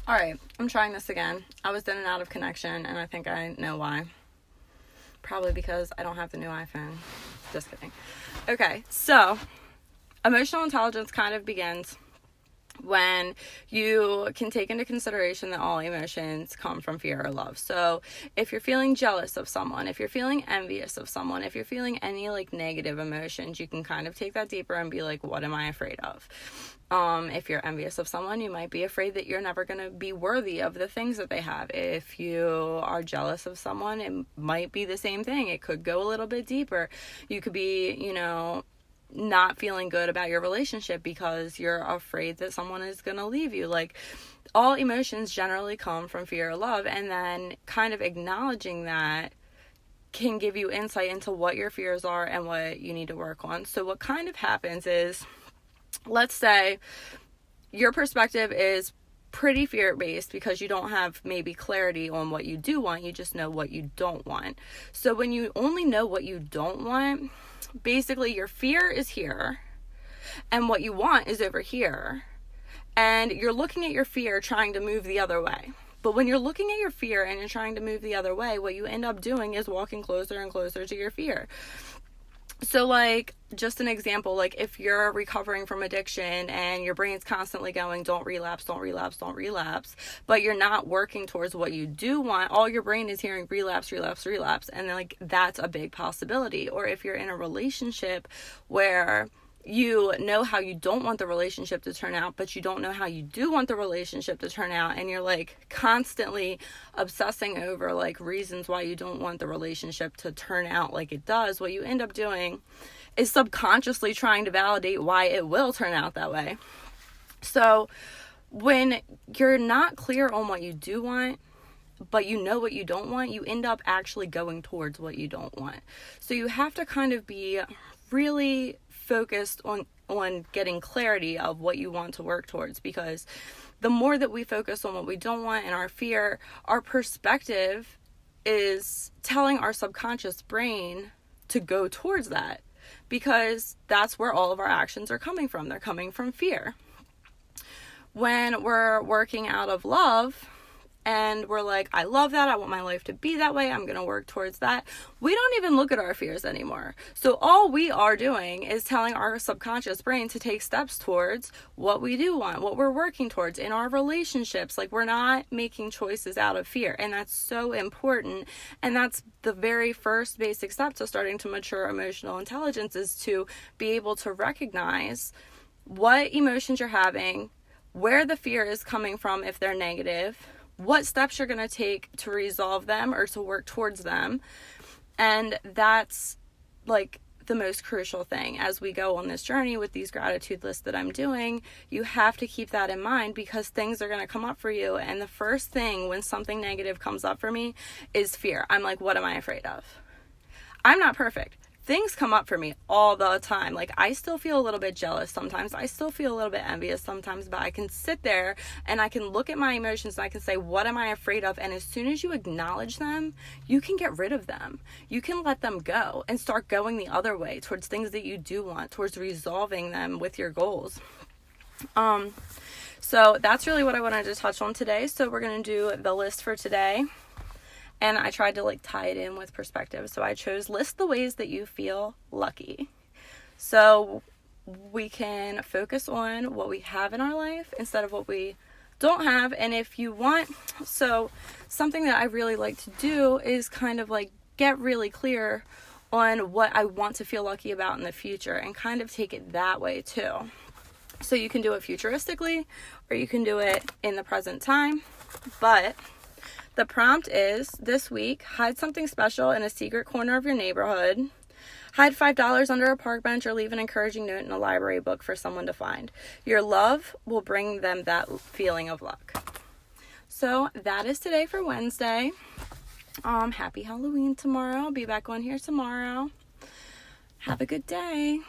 Alright, I'm trying this again. I was in and out of connection, and I think I know why. Probably because I don't have the new iPhone. Just kidding. Okay, so emotional intelligence kind of begins when you can take into consideration that all emotions come from fear or love. So if you're feeling jealous of someone, if you're feeling envious of someone, if you're feeling any like negative emotions, you can kind of take that deeper and be like, what am I afraid of? If you're envious of someone, you might be afraid that you're never going to be worthy of the things that they have. If you are jealous of someone, it might be the same thing. It could go a little bit deeper. You could be, not feeling good about your relationship because you're afraid that someone is going to leave you. Like, all emotions generally come from fear or love, and then kind of acknowledging that can give you insight into what your fears are and what you need to work on. So what kind of happens is, let's say your perspective is pretty fear-based because you don't have maybe clarity on what you do want, you just know what you don't want. So when you only know what you don't want, basically your fear is here and what you want is over here, and you're looking at your fear trying to move the other way. But when you're looking at your fear and you're trying to move the other way, what you end up doing is walking closer and closer to your fear. So like, just an example, like if you're recovering from addiction and your brain's constantly going, don't relapse, don't relapse, don't relapse, but you're not working towards what you do want, all your brain is hearing relapse, relapse, relapse. And then like, that's a big possibility. Or if you're in a relationship where you know how you don't want the relationship to turn out, but you don't know how you do want the relationship to turn out, and you're like constantly obsessing over like reasons why you don't want the relationship to turn out like it does, what you end up doing is subconsciously trying to validate why it will turn out that way. So when you're not clear on what you do want, but you know what you don't want, you end up actually going towards what you don't want. So you have to kind of be really focused on getting clarity of what you want to work towards, because the more that we focus on what we don't want and our fear, our perspective is telling our subconscious brain to go towards that, because that's where all of our actions are coming from. They're coming from fear. When we're working out of love and we're like, I love that, I want my life to be that way, I'm going to work towards that, we don't even look at our fears anymore. So all we are doing is telling our subconscious brain to take steps towards what we do want, what we're working towards in our relationships. Like, we're not making choices out of fear, and that's so important. And that's the very first basic step to starting to mature emotional intelligence, is to be able to recognize what emotions you're having, where the fear is coming from if they're negative, what steps you're going to take to resolve them or to work towards them. And that's like the most crucial thing as we go on this journey with these gratitude lists that I'm doing. You have to keep that in mind, because things are going to come up for you. And the first thing when something negative comes up for me is fear. I'm like, what am I afraid of? I'm not perfect. Things come up for me all the time. Like, I still feel a little bit jealous sometimes. I still feel a little bit envious sometimes, but I can sit there and I can look at my emotions and I can say, what am I afraid of? And as soon as you acknowledge them, you can get rid of them. You can let them go and start going the other way towards things that you do want, towards resolving them with your goals. So that's really what I wanted to touch on today. So we're going to do the list for today. And I tried to like tie it in with perspective. So I chose list the ways that you feel lucky. So we can focus on what we have in our life instead of what we don't have. And if you want, so something that I really like to do is kind of like get really clear on what I want to feel lucky about in the future, and kind of take it that way too. So you can do it futuristically, or you can do it in the present time. But the prompt is, this week, hide something special in a secret corner of your neighborhood. Hide $5 under a park bench, or leave an encouraging note in a library book for someone to find. Your love will bring them that feeling of luck. So that is today for Wednesday. Happy Halloween tomorrow. I'll be back on here tomorrow. Have a good day.